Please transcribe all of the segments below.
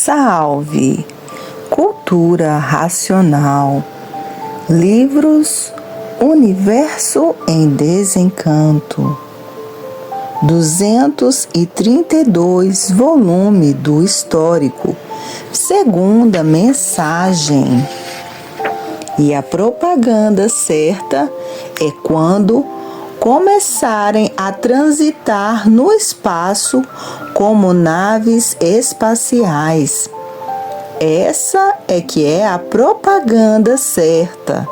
Salve! Cultura racional. Livros Universo em Desencanto. 232 volume do Histórico. Segunda mensagem. E a propaganda certa é quando começarem a transitar no espaço como naves espaciais. Essa é que é a propaganda certa.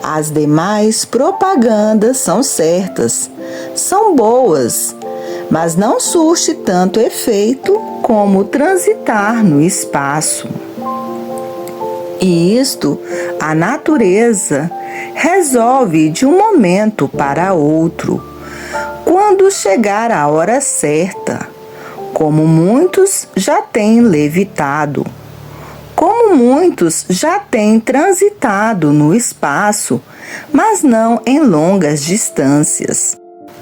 As demais propagandas são certas, são boas, mas não surte tanto efeito como transitar no espaço. E isto a natureza resolve de um momento para outro, quando chegar a hora certa, como muitos já têm levitado, como muitos já têm transitado no espaço, mas não em longas distâncias.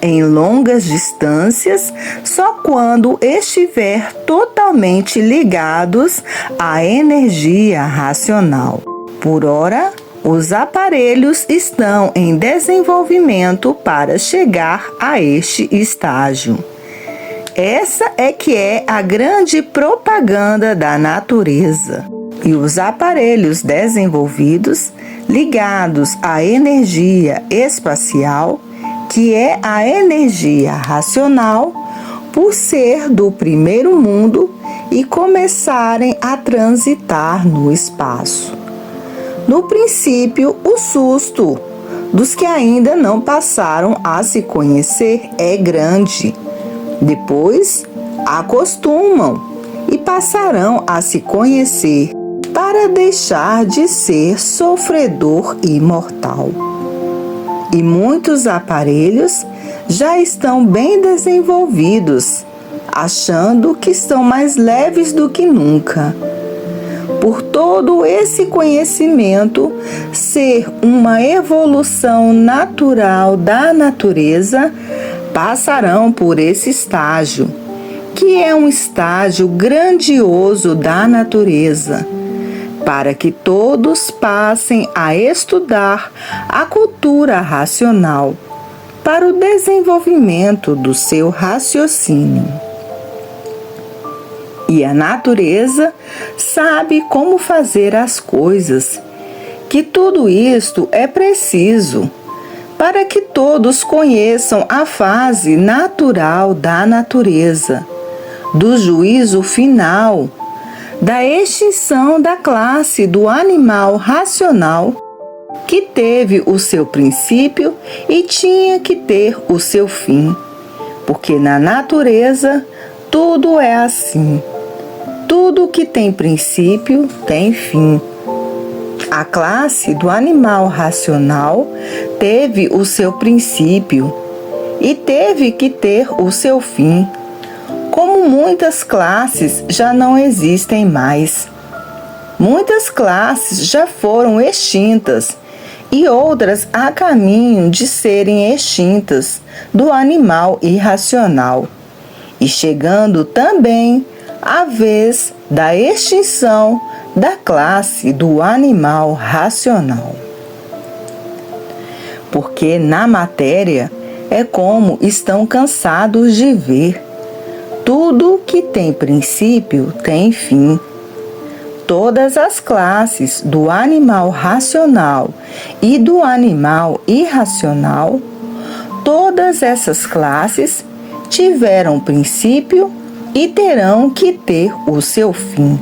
Em longas distâncias, só quando estiver totalmente ligados à energia racional. Por ora, os aparelhos estão em desenvolvimento para chegar a este estágio. Essa é que é a grande propaganda da natureza. E os aparelhos desenvolvidos, ligados à energia espacial, que é a energia racional, por ser do primeiro mundo e começarem a transitar no espaço. No princípio, o susto dos que ainda não passaram a se conhecer é grande. Depois, acostumam e passarão a se conhecer para deixar de ser sofredor e mortal. E muitos aparelhos já estão bem desenvolvidos, achando que estão mais leves do que nunca. Por todo esse conhecimento ser uma evolução natural da natureza, passarão por esse estágio, que é um estágio grandioso da natureza, para que todos passem a estudar a cultura racional para o desenvolvimento do seu raciocínio. E a natureza sabe como fazer as coisas, que tudo isto é preciso para que todos conheçam a fase natural da natureza, do juízo final, da extinção da classe do animal racional, que teve o seu princípio e tinha que ter o seu fim, porque na natureza tudo é assim. Tudo que tem princípio tem fim. A classe do animal racional teve o seu princípio e teve que ter o seu fim. Como muitas classes já não existem mais. Muitas classes já foram extintas e outras a caminho de serem extintas do animal irracional. E chegando também a vez da extinção da classe do animal racional. Porque na matéria é como estão cansados de ver. Tudo que tem princípio tem fim. Todas as classes do animal racional e do animal irracional, todas essas classes tiveram princípio e terão que ter o seu fim.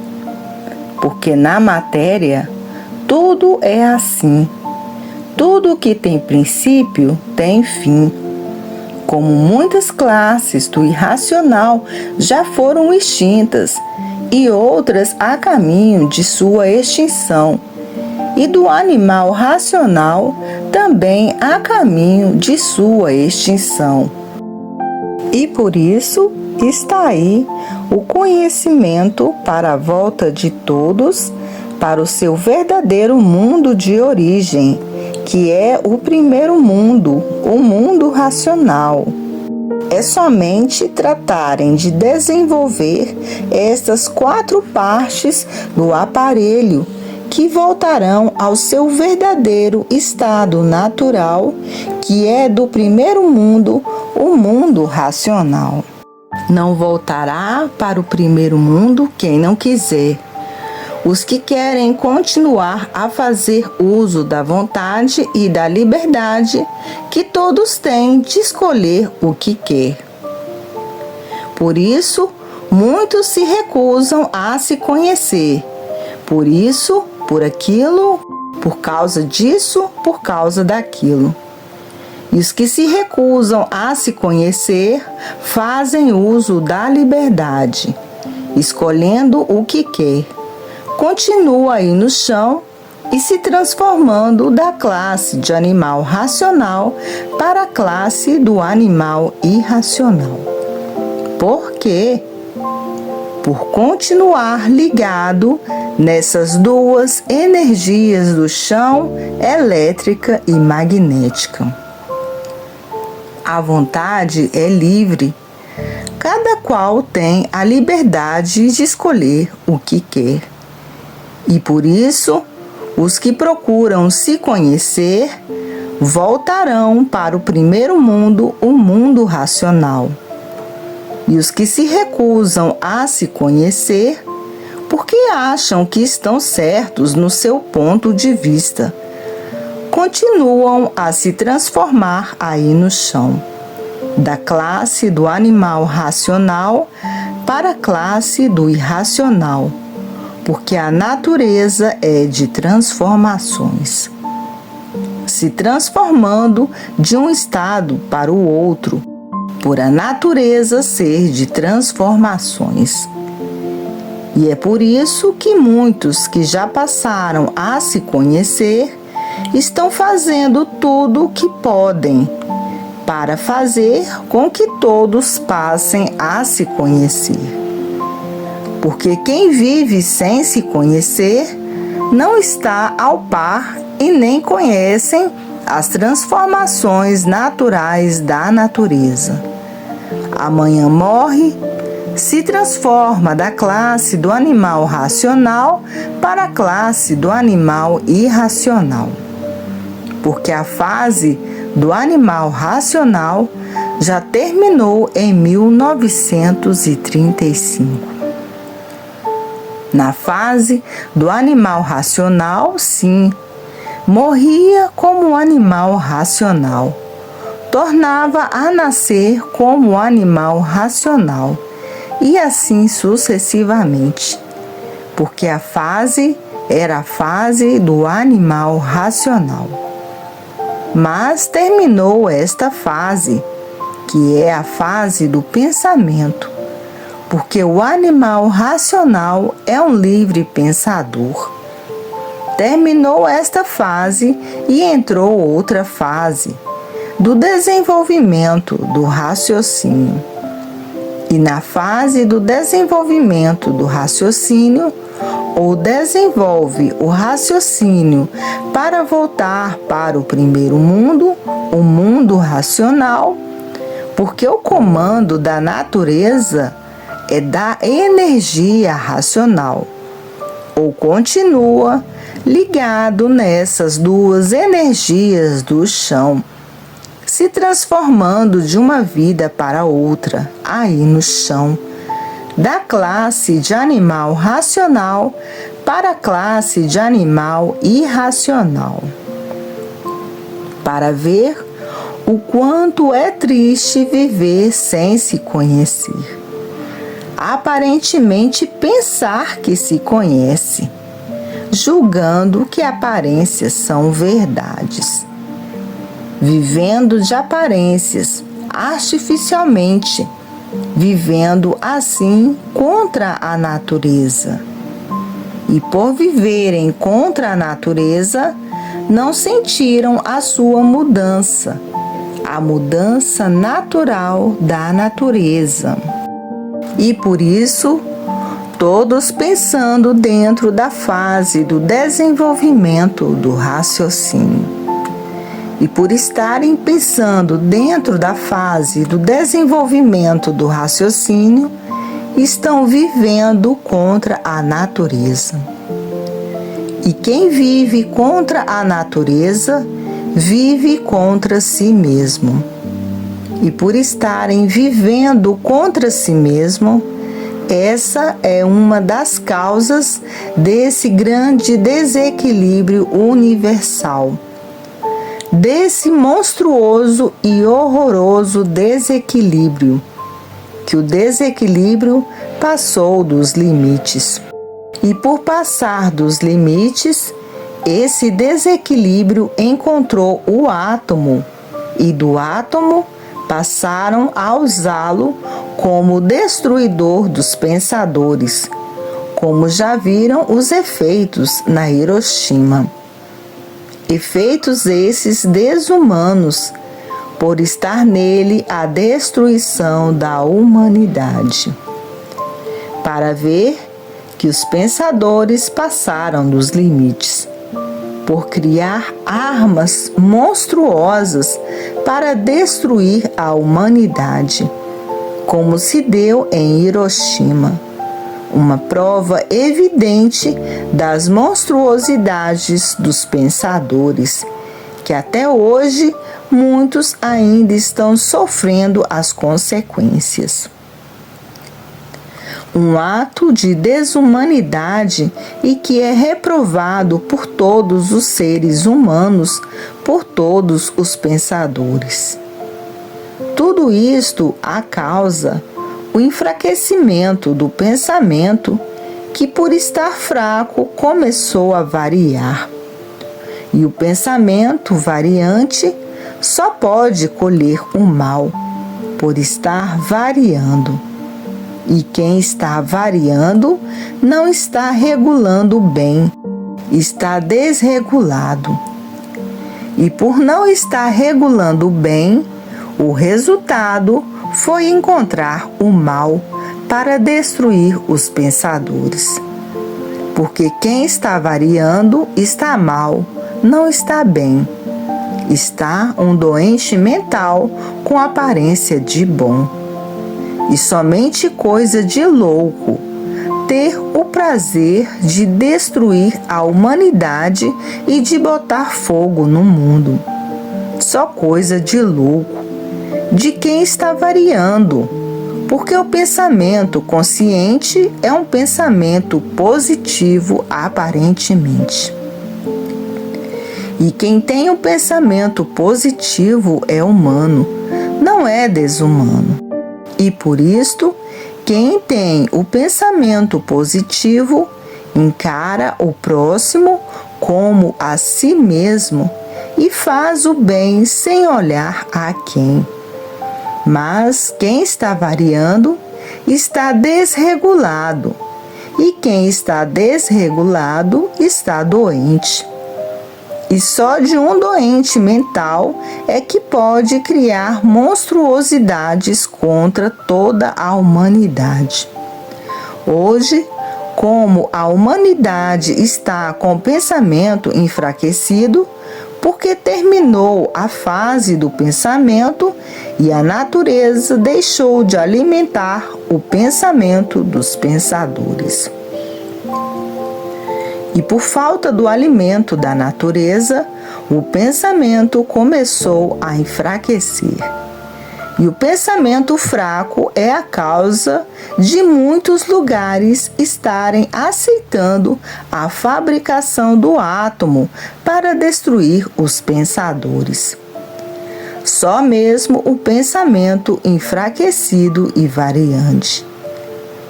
Porque na matéria tudo é assim. Tudo que tem princípio tem fim. Como muitas classes do irracional já foram extintas e outras a caminho de sua extinção, e do animal racional também a caminho de sua extinção. E por isso está aí o conhecimento para a volta de todos para o seu verdadeiro mundo de origem, que é o primeiro mundo, o mundo racional. É somente tratarem de desenvolver estas 4 partes do aparelho que voltarão ao seu verdadeiro estado natural, que é do primeiro mundo, o mundo racional. Não voltará para o primeiro mundo quem não quiser. Os que querem continuar a fazer uso da vontade e da liberdade que todos têm de escolher o que quer. Por isso, muitos se recusam a se conhecer. Por isso, por aquilo, por causa disso, por causa daquilo. E os que se recusam a se conhecer fazem uso da liberdade, escolhendo o que quer. Continua aí no chão e se transformando da classe de animal racional para a classe do animal irracional. Por quê? Por continuar ligado nessas 2 energias do chão, elétrica e magnética. A vontade é livre. Cada qual tem a liberdade de escolher o que quer. E por isso, os que procuram se conhecer voltarão para o primeiro mundo, o mundo racional. E os que se recusam a se conhecer, porque acham que estão certos no seu ponto de vista, continuam a se transformar aí no chão, da classe do animal racional para a classe do irracional, porque a natureza é de transformações, se transformando de um estado para o outro, por a natureza ser de transformações. E é por isso que muitos que já passaram a se conhecer estão fazendo tudo o que podem para fazer com que todos passem a se conhecer. Porque quem vive sem se conhecer não está ao par e nem conhecem as transformações naturais da natureza. Amanhã morre, se transforma da classe do animal racional para a classe do animal irracional. Porque a fase do animal racional já terminou em 1935. Na fase do animal racional, sim, morria como animal racional, tornava a nascer como animal racional e assim sucessivamente, porque a fase era a fase do animal racional. Mas terminou esta fase, que é a fase do pensamento, porque o animal racional é um livre pensador. Terminou esta fase e entrou outra fase, do desenvolvimento do raciocínio. E na fase do desenvolvimento do raciocínio, ou desenvolve o raciocínio para voltar para o primeiro mundo, o mundo racional, porque o comando da natureza é da energia racional, ou continua ligado nessas 2 energias do chão, se transformando de uma vida para outra, aí no chão, da classe de animal racional para a classe de animal irracional. Para ver o quanto é triste viver sem se conhecer. Aparentemente pensar que se conhece, julgando que aparências são verdades. Vivendo de aparências, artificialmente, vivendo assim contra a natureza. E por viverem contra a natureza, não sentiram a sua mudança, a mudança natural da natureza. E por isso, todos pensando dentro da fase do desenvolvimento do raciocínio. E por estarem pensando dentro da fase do desenvolvimento do raciocínio, estão vivendo contra a natureza. E quem vive contra a natureza, vive contra si mesmo. E por estarem vivendo contra si mesmo, essa é uma das causas desse grande desequilíbrio universal, desse monstruoso e horroroso desequilíbrio, que o desequilíbrio passou dos limites. E por passar dos limites, esse desequilíbrio encontrou o átomo, e do átomo passaram a usá-lo como destruidor dos pensadores, como já viram os efeitos na Hiroshima. Efeitos esses desumanos, por estar nele a destruição da humanidade. Para ver que os pensadores passaram dos limites, por criar armas monstruosas para destruir a humanidade, como se deu em Hiroshima, uma prova evidente das monstruosidades dos pensadores, que até hoje muitos ainda estão sofrendo as consequências. Um ato de desumanidade e que é reprovado por todos os seres humanos, por todos os pensadores. Tudo isto a causa o enfraquecimento do pensamento que, por estar fraco, começou a variar. E o pensamento variante só pode colher o mal, por estar variando. E quem está variando não está regulando bem, está desregulado. E por não estar regulando bem, o resultado foi encontrar o mal para destruir os pensadores. Porque quem está variando está mal, não está bem. Está um doente mental com aparência de bom. E somente coisa de louco ter o prazer de destruir a humanidade e de botar fogo no mundo. Só coisa de louco, de quem está variando, porque o pensamento consciente é um pensamento positivo aparentemente. E quem tem um pensamento positivo é humano, não é desumano. E por isto, quem tem o pensamento positivo encara o próximo como a si mesmo e faz o bem sem olhar a quem. Mas quem está variando está desregulado, e quem está desregulado está doente. E só de um doente mental é que pode criar monstruosidades contra toda a humanidade. Hoje, como a humanidade está com o pensamento enfraquecido, porque terminou a fase do pensamento e a natureza deixou de alimentar o pensamento dos pensadores. E por falta do alimento da natureza, o pensamento começou a enfraquecer. E o pensamento fraco é a causa de muitos lugares estarem aceitando a fabricação do átomo para destruir os pensadores. Só mesmo o pensamento enfraquecido e variante.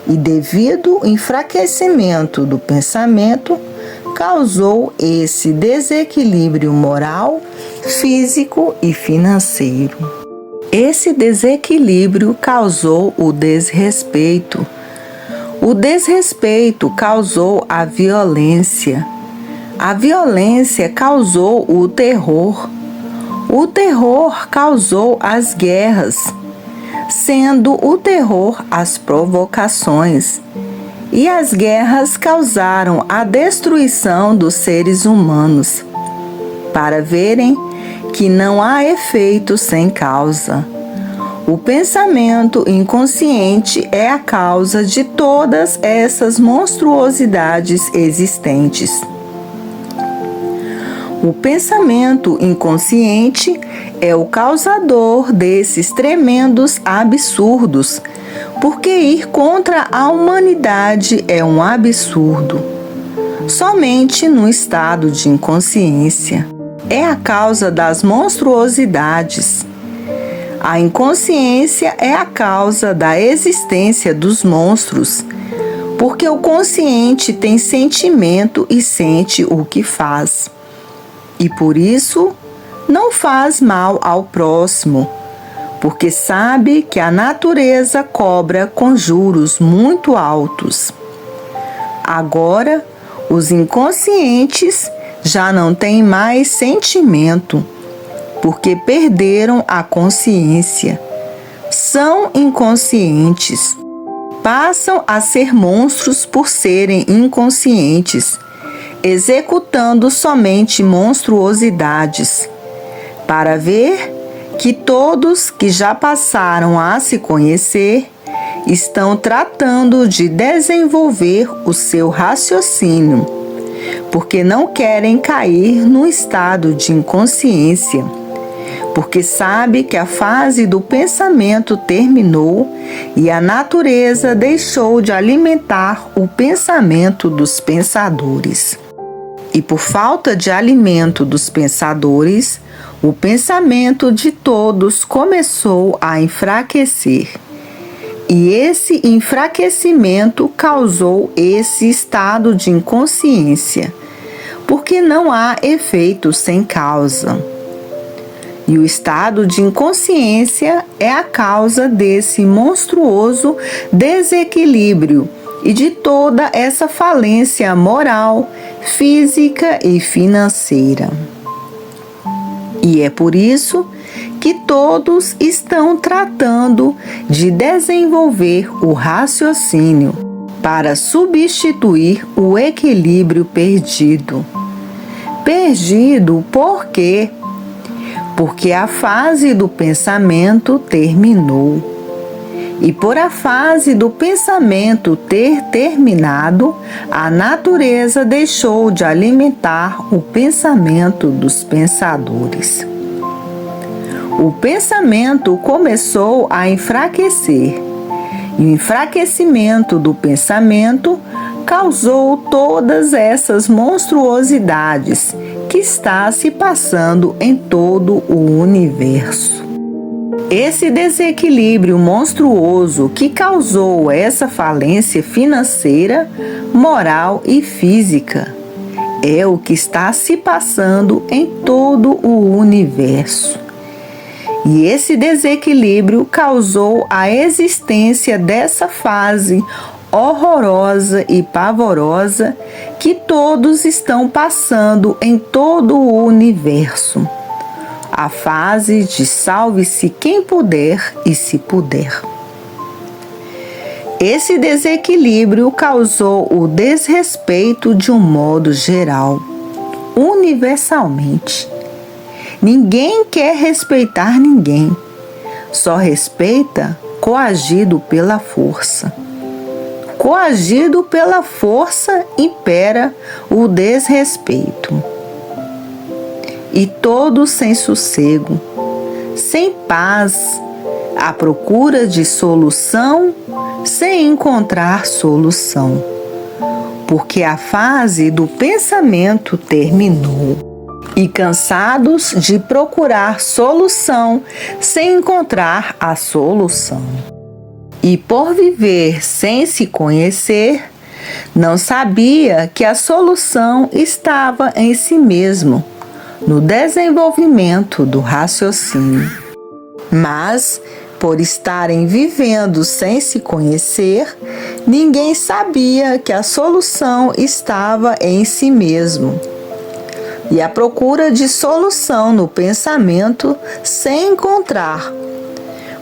E devido ao enfraquecimento do pensamento, causou esse desequilíbrio moral, físico e financeiro. Esse desequilíbrio causou o desrespeito. O desrespeito causou a violência. A violência causou o terror. O terror causou as guerras, sendo o terror as provocações. E as guerras causaram a destruição dos seres humanos, para verem que não há efeito sem causa. O pensamento inconsciente é a causa de todas essas monstruosidades existentes. O pensamento inconsciente é o causador desses tremendos absurdos, porque ir contra a humanidade é um absurdo. Somente no estado de inconsciência é a causa das monstruosidades. A inconsciência é a causa da existência dos monstros, porque o consciente tem sentimento e sente o que faz. E por isso não faz mal ao próximo, porque sabe que a natureza cobra com juros muito altos. Agora, os inconscientes já não têm mais sentimento, porque perderam a consciência. São inconscientes. Passam a ser monstros por serem inconscientes, executando somente monstruosidades, para ver que todos que já passaram a se conhecer estão tratando de desenvolver o seu raciocínio, porque não querem cair no estado de inconsciência, porque sabe que a fase do pensamento terminou e a natureza deixou de alimentar o pensamento dos pensadores. E por falta de alimento dos pensadores, o pensamento de todos começou a enfraquecer. E esse enfraquecimento causou esse estado de inconsciência, porque não há efeito sem causa. E o estado de inconsciência é a causa desse monstruoso desequilíbrio e de toda essa falência moral, física e financeira. E é por isso que todos estão tratando de desenvolver o raciocínio para substituir o equilíbrio perdido. Perdido por quê? Porque a fase do pensamento terminou. E por a fase do pensamento ter terminado, a natureza deixou de alimentar o pensamento dos pensadores. O pensamento começou a enfraquecer, e o enfraquecimento do pensamento causou todas essas monstruosidades que está se passando em todo o universo. Esse desequilíbrio monstruoso que causou essa falência financeira, moral e física é o que está se passando em todo o universo. E esse desequilíbrio causou a existência dessa fase horrorosa e pavorosa que todos estão passando em todo o universo. A fase de salve-se quem puder e se puder. Esse desequilíbrio causou o desrespeito de um modo geral, universalmente. Ninguém quer respeitar ninguém, só respeita coagido pela força. Coagido pela força impera o desrespeito. E todos sem sossego, sem paz, à procura de solução, sem encontrar solução, porque a fase do pensamento terminou. E cansados de procurar solução, sem encontrar a solução. E por viver sem se conhecer, não sabia que a solução estava em si mesmo, no desenvolvimento do raciocínio. Mas, por estarem vivendo sem se conhecer, ninguém sabia que a solução estava em si mesmo. E a procura de solução no pensamento sem encontrar,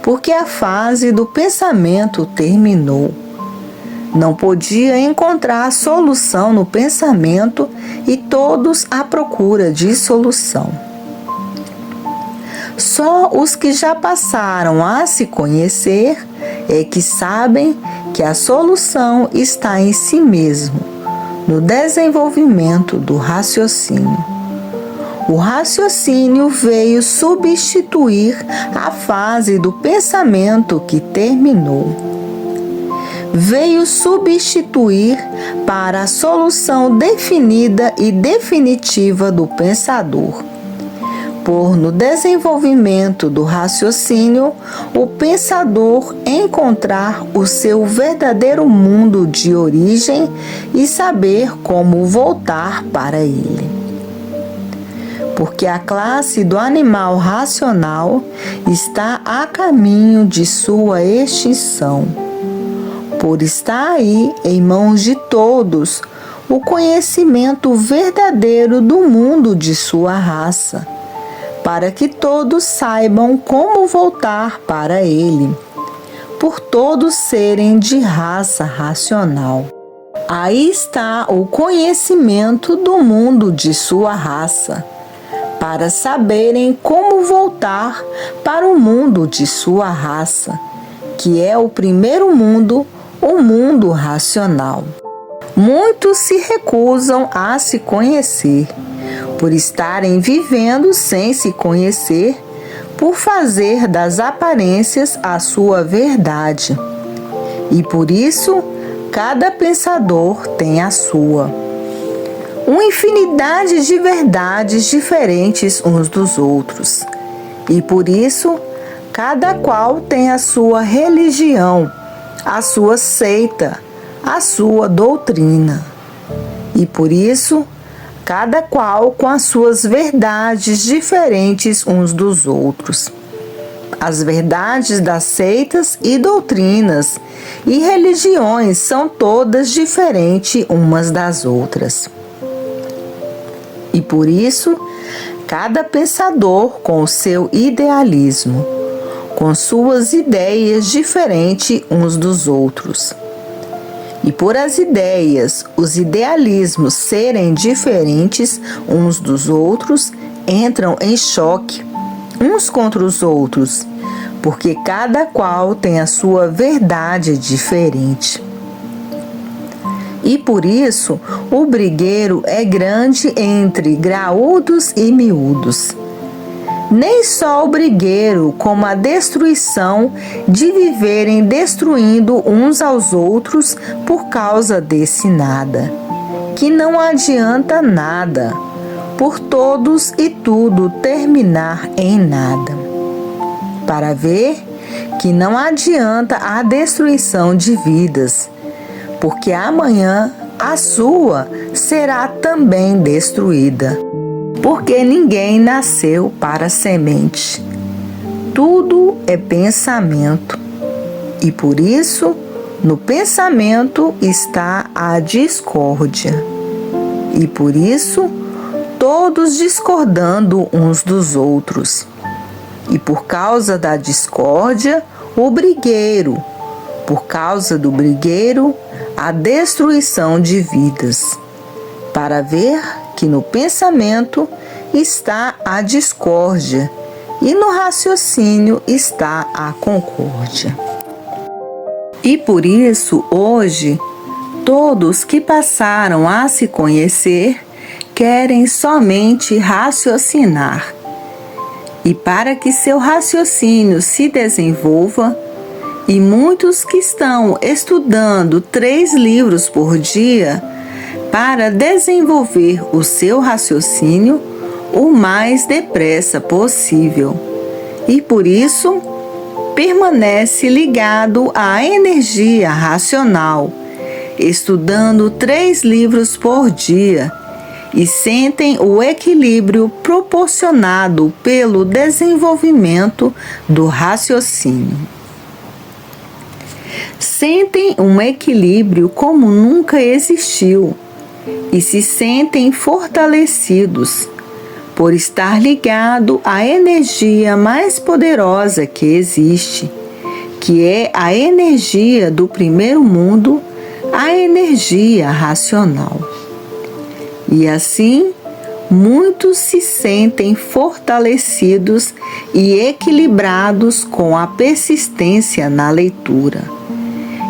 porque a fase do pensamento terminou. Não podia encontrar solução no pensamento e todos à procura de solução. Só os que já passaram a se conhecer é que sabem que a solução está em si mesmo, no desenvolvimento do raciocínio. O raciocínio veio substituir a fase do pensamento que terminou. Veio substituir para a solução definida e definitiva do pensador. Por no desenvolvimento do raciocínio, o pensador encontrar o seu verdadeiro mundo de origem e saber como voltar para ele. Porque a classe do animal racional está a caminho de sua extinção. Por estar aí em mãos de todos o conhecimento verdadeiro do mundo de sua raça, para que todos saibam como voltar para ele, por todos serem de raça racional. Aí está o conhecimento do mundo de sua raça, para saberem como voltar para o mundo de sua raça, que é o primeiro mundo, o mundo racional. Muitos se recusam a se conhecer, por estarem vivendo sem se conhecer, por fazer das aparências a sua verdade. E por isso, cada pensador tem a sua. Uma infinidade de verdades diferentes uns dos outros. E por isso, cada qual tem a sua religião, a sua seita, a sua doutrina. E por isso, cada qual com as suas verdades diferentes uns dos outros. As verdades das seitas e doutrinas e religiões são todas diferentes umas das outras. E por isso, cada pensador com o seu idealismo, com suas ideias diferentes uns dos outros. E por as ideias, os idealismos serem diferentes uns dos outros, entram em choque uns contra os outros, porque cada qual tem a sua verdade diferente. E por isso, o brigueiro é grande entre graúdos e miúdos. Nem só o brigueiro, como a destruição de viverem destruindo uns aos outros por causa desse nada, que não adianta nada, por todos e tudo terminar em nada. Para ver que não adianta a destruição de vidas, porque amanhã a sua será também destruída. Porque ninguém nasceu para semente. Tudo é pensamento. E por isso, no pensamento está a discórdia. E por isso, todos discordando uns dos outros. E por causa da discórdia, o brigueiro. Por causa do brigueiro, a destruição de vidas. Para ver que no pensamento está a discórdia e no raciocínio está a concórdia. E por isso, hoje, todos que passaram a se conhecer querem somente raciocinar. E para que seu raciocínio se desenvolva, e muitos que estão estudando 3 livros por dia, para desenvolver o seu raciocínio o mais depressa possível. E por isso, permanece ligado à energia racional, estudando 3 livros por dia, e sentem o equilíbrio proporcionado pelo desenvolvimento do raciocínio. Sentem um equilíbrio como nunca existiu, e se sentem fortalecidos por estar ligado à energia mais poderosa que existe, que é a energia do primeiro mundo, a energia racional. E assim, muitos se sentem fortalecidos e equilibrados com a persistência na leitura,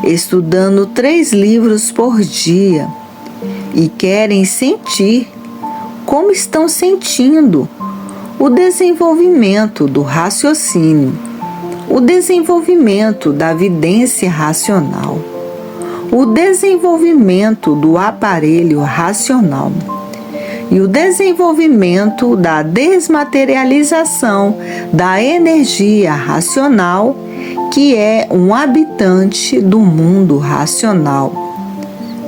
estudando 3 livros por dia, e querem sentir, como estão sentindo, o desenvolvimento do raciocínio, o desenvolvimento da vidência racional, o desenvolvimento do aparelho racional e o desenvolvimento da desmaterialização da energia racional, que é um habitante do mundo racional,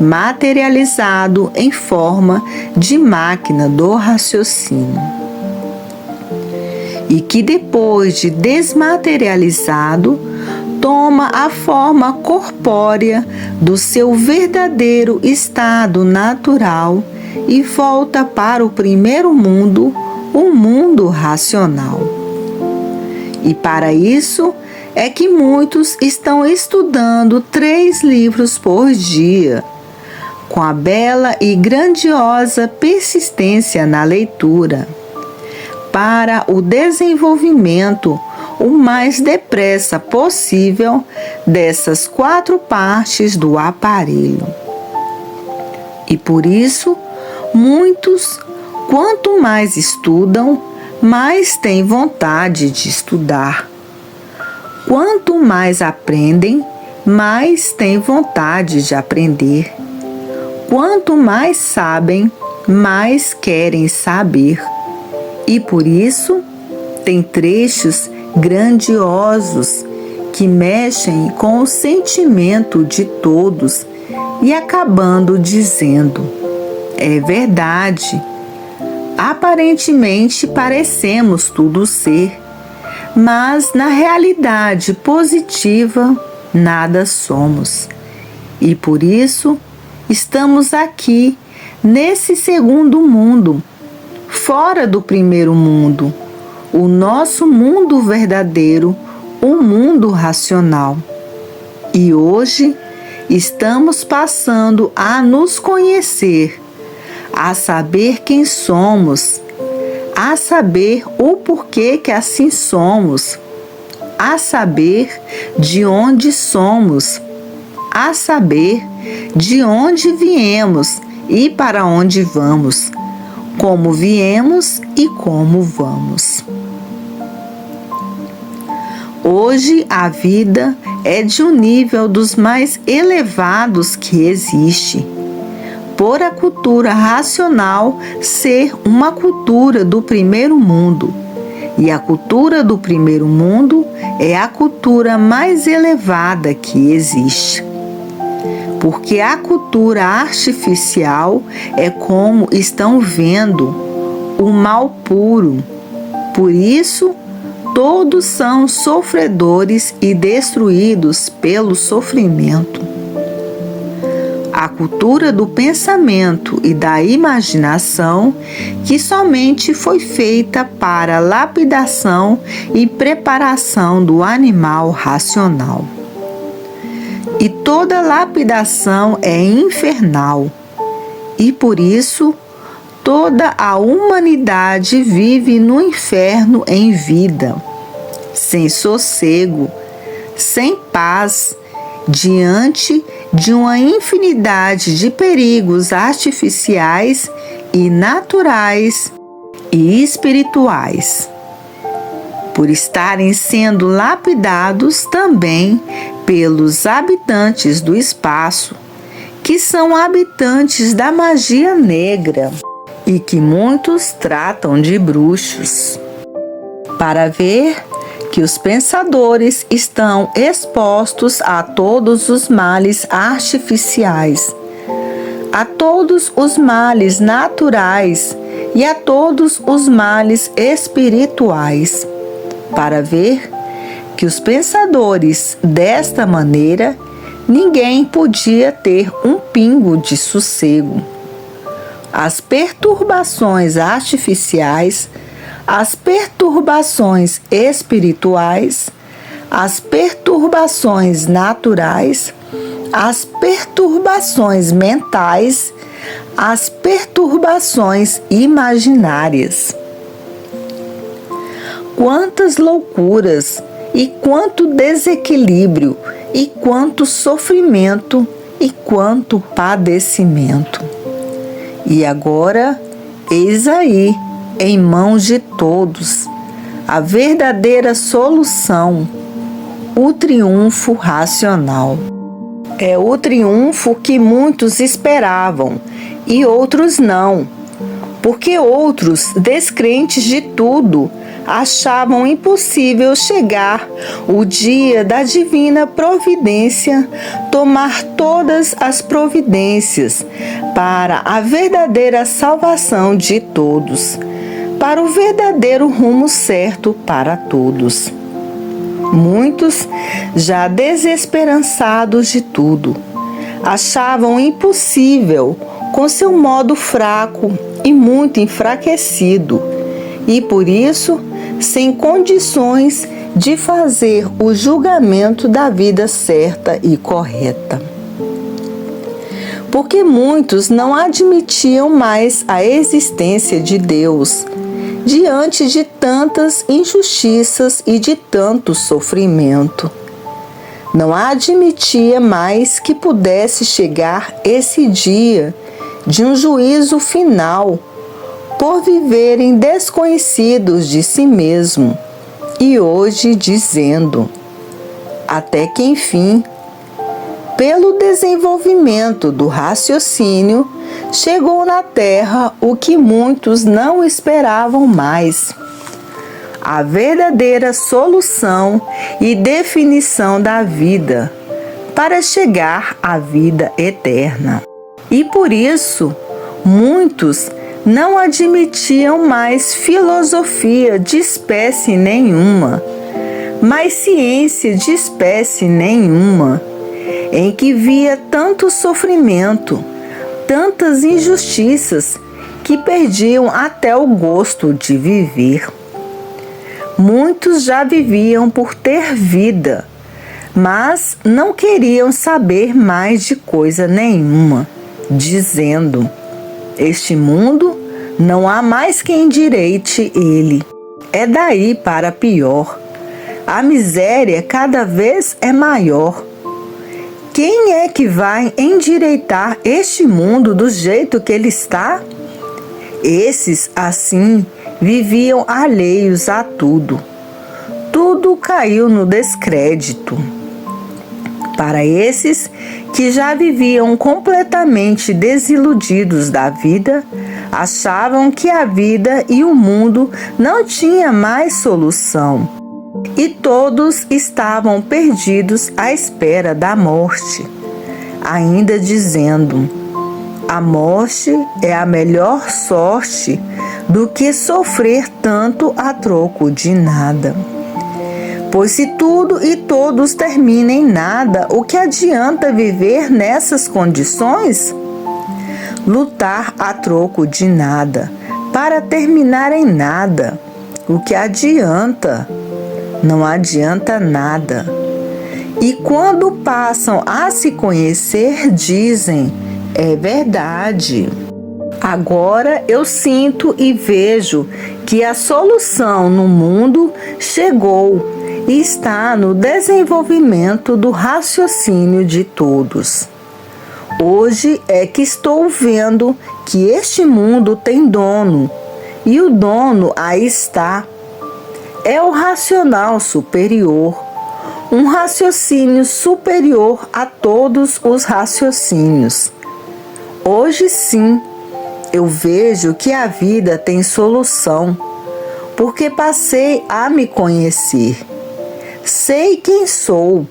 materializado em forma de máquina do raciocínio. E que depois de desmaterializado, toma a forma corpórea do seu verdadeiro estado natural e volta para o primeiro mundo, o mundo racional. E para isso é que muitos estão estudando 3 livros por dia, com a bela e grandiosa persistência na leitura, para o desenvolvimento o mais depressa possível dessas 4 partes do aparelho. E por isso, muitos, quanto mais estudam, mais têm vontade de estudar. Quanto mais aprendem, mais têm vontade de aprender. Quanto mais sabem, mais querem saber. E por isso, tem trechos grandiosos que mexem com o sentimento de todos e acabando dizendo: é verdade, aparentemente parecemos tudo ser, mas na realidade positiva nada somos. E por isso estamos aqui nesse segundo mundo, fora do primeiro mundo, o nosso mundo verdadeiro, o mundo racional. E hoje estamos passando a nos conhecer, a saber quem somos, a saber o porquê que assim somos, a saber de onde somos, a saber de onde viemos e para onde vamos, como viemos e como vamos. Hoje a vida é de um nível dos mais elevados que existe, por a cultura racional ser uma cultura do primeiro mundo. E a cultura do primeiro mundo é a cultura mais elevada que existe. Porque a cultura artificial é como estão vendo o mal puro. Por isso, todos são sofredores e destruídos pelo sofrimento. A cultura do pensamento e da imaginação, que somente foi feita para lapidação e preparação do animal racional. E toda lapidação é infernal, e por isso toda a humanidade vive no inferno em vida, sem sossego, sem paz, diante de uma infinidade de perigos artificiais e naturais e espirituais, por estarem sendo lapidados também pelos habitantes do espaço, que são habitantes da magia negra e que muitos tratam de bruxos, para ver que os pensadores estão expostos a todos os males artificiais, a todos os males naturais e a todos os males espirituais, para ver que os pensadores, desta maneira, ninguém podia ter um pingo de sossego. As perturbações artificiais, as perturbações espirituais, as perturbações naturais, as perturbações mentais, as perturbações imaginárias. Quantas loucuras e quanto desequilíbrio e quanto sofrimento e quanto padecimento. E agora, eis aí, em mãos de todos, a verdadeira solução, o triunfo racional. É o triunfo que muitos esperavam e outros não, porque outros, descrentes de tudo, achavam impossível chegar o dia da divina providência, tomar todas as providências para a verdadeira salvação de todos, para o verdadeiro rumo certo para todos. Muitos, já desesperançados de tudo, achavam impossível, com seu modo fraco e muito enfraquecido, e por isso, sem condições de fazer o julgamento da vida certa e correta. Porque muitos não admitiam mais a existência de Deus, diante de tantas injustiças e de tanto sofrimento. Não admitia mais que pudesse chegar esse dia de um juízo final, por viverem desconhecidos de si mesmo, e hoje dizendo, até que enfim, pelo desenvolvimento do raciocínio, chegou na Terra o que muitos não esperavam mais: a verdadeira solução e definição da vida, para chegar à vida eterna. E por isso, muitos não admitiam mais filosofia de espécie nenhuma, mais ciência de espécie nenhuma, em que via tanto sofrimento, tantas injustiças, que perdiam até o gosto de viver. Muitos já viviam por ter vida, mas não queriam saber mais de coisa nenhuma, dizendo: este mundo não há mais quem endireite ele. É daí para pior. A miséria cada vez é maior. Quem é que vai endireitar este mundo do jeito que ele está? Esses, assim, viviam alheios a tudo. Tudo caiu no descrédito. Para esses que já viviam completamente desiludidos da vida, achavam que a vida e o mundo não tinham mais solução, e todos estavam perdidos à espera da morte, ainda dizendo: a morte é a melhor sorte do que sofrer tanto a troco de nada. Pois se tudo e todos terminam em nada, o que adianta viver nessas condições? Lutar a troco de nada, para terminar em nada. O que adianta? Não adianta nada. E quando passam a se conhecer, dizem: é verdade. Agora eu sinto e vejo que a solução no mundo chegou e está no desenvolvimento do raciocínio de todos. Hoje é que estou vendo que este mundo tem dono, e o dono aí está. É o racional superior, um raciocínio superior a todos os raciocínios. Hoje sim, eu vejo que a vida tem solução, porque passei a me conhecer. Sei quem sou,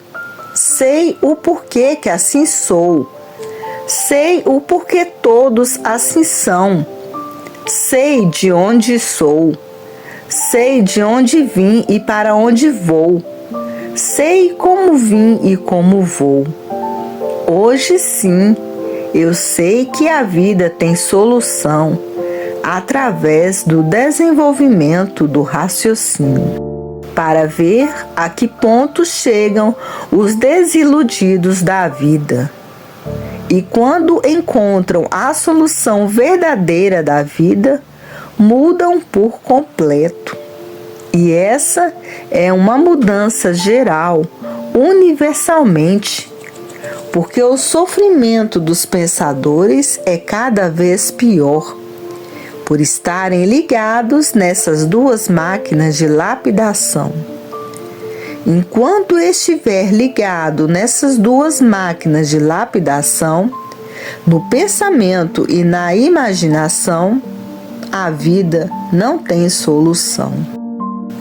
sei o porquê que assim sou, sei o porquê todos assim são, sei de onde sou, sei de onde vim e para onde vou, sei como vim e como vou. Hoje sim, eu sei que a vida tem solução através do desenvolvimento do raciocínio, para ver a que ponto chegam os desiludidos da vida. E quando encontram a solução verdadeira da vida, mudam por completo. E essa é uma mudança geral, universalmente, porque o sofrimento dos pensadores é cada vez pior, por estarem ligados nessas duas máquinas de lapidação. Enquanto estiver ligado nessas duas máquinas de lapidação, no pensamento e na imaginação, a vida não tem solução.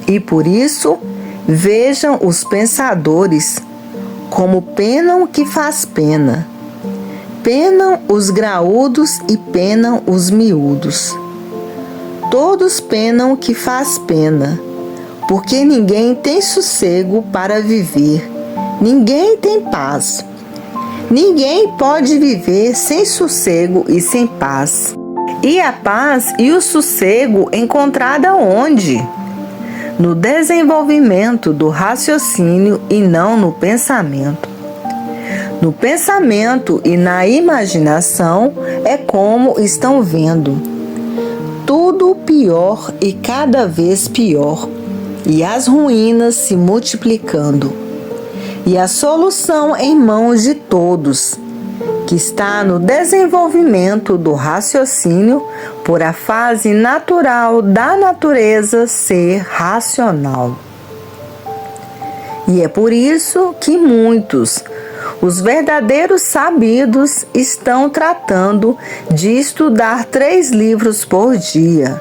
E por isso, vejam os pensadores como penam que faz pena. Penam os graúdos e penam os miúdos. Todos penam que faz pena, porque ninguém tem sossego para viver, ninguém tem paz. Ninguém pode viver sem sossego e sem paz. E a paz e o sossego encontrada onde? No desenvolvimento do raciocínio e não no pensamento. No pensamento e na imaginação é como estão vendo. Tudo pior e cada vez pior, e as ruínas se multiplicando. E a solução em mãos de todos, que está no desenvolvimento do raciocínio por a fase natural da natureza ser racional. E é por isso que muitos, os verdadeiros sabidos, estão tratando de estudar 3 livros por dia,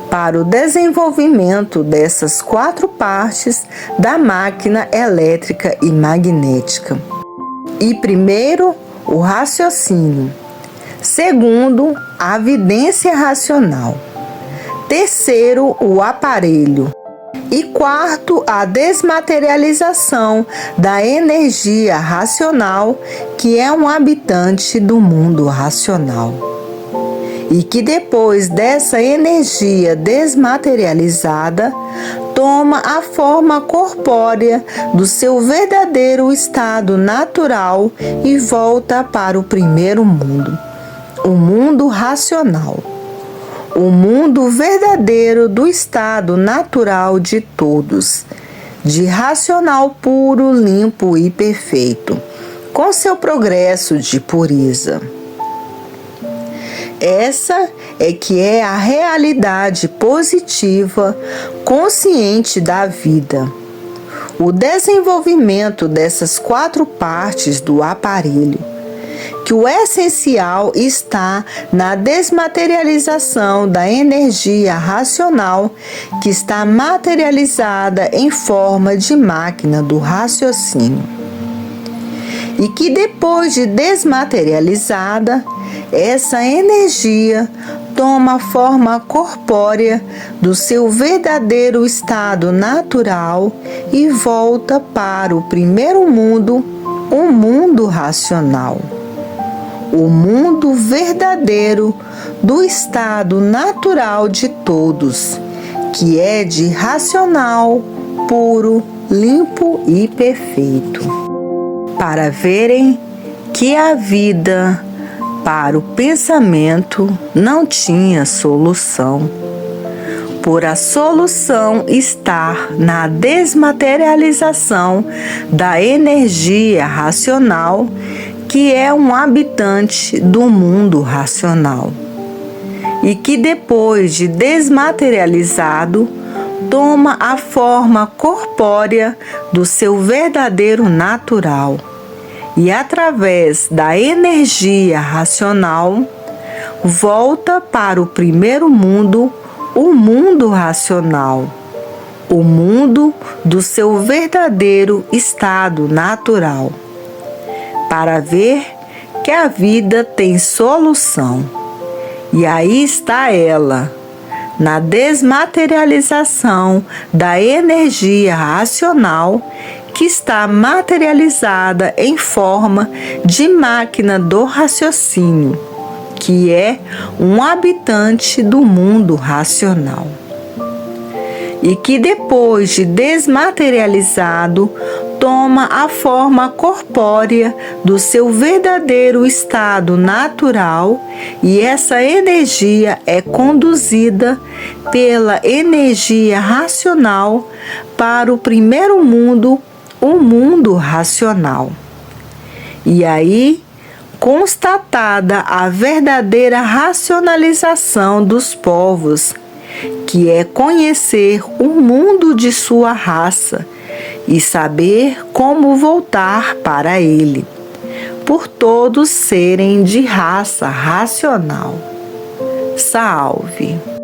para o desenvolvimento dessas 4 partes da máquina elétrica e magnética. E primeiro, o raciocínio. Segundo, a vidência racional. Terceiro, o aparelho. E quarto, a desmaterialização da energia racional, que é um habitante do mundo racional. E que depois dessa energia desmaterializada, toma a forma corpórea do seu verdadeiro estado natural e volta para o primeiro mundo, o mundo racional, o mundo verdadeiro do estado natural de todos, de racional puro, limpo e perfeito, com seu progresso de pureza. Essa é que é a realidade positiva, consciente da vida. O desenvolvimento dessas 4 partes do aparelho, que o essencial está na desmaterialização da energia racional, que está materializada em forma de máquina do raciocínio. E que depois de desmaterializada, essa energia toma forma corpórea do seu verdadeiro estado natural e volta para o primeiro mundo, o mundo racional. O mundo verdadeiro do estado natural de todos, que é de racional, puro, limpo e perfeito. Para verem que a vida para o pensamento não tinha solução, por a solução estar na desmaterialização da energia racional, que é um habitante do mundo racional, e que depois de desmaterializado, toma a forma corpórea do seu verdadeiro natural. E através da energia racional, volta para o primeiro mundo, o mundo racional, o mundo do seu verdadeiro estado natural, para ver que a vida tem solução. E aí está ela, na desmaterialização da energia racional, que está materializada em forma de máquina do raciocínio, que é um habitante do mundo racional. E que depois de desmaterializado, toma a forma corpórea do seu verdadeiro estado natural e essa energia é conduzida pela energia racional para o primeiro mundo, o mundo racional. E aí, constatada a verdadeira racionalização dos povos, que é conhecer o mundo de sua raça e saber como voltar para ele, por todos serem de raça racional. Salve!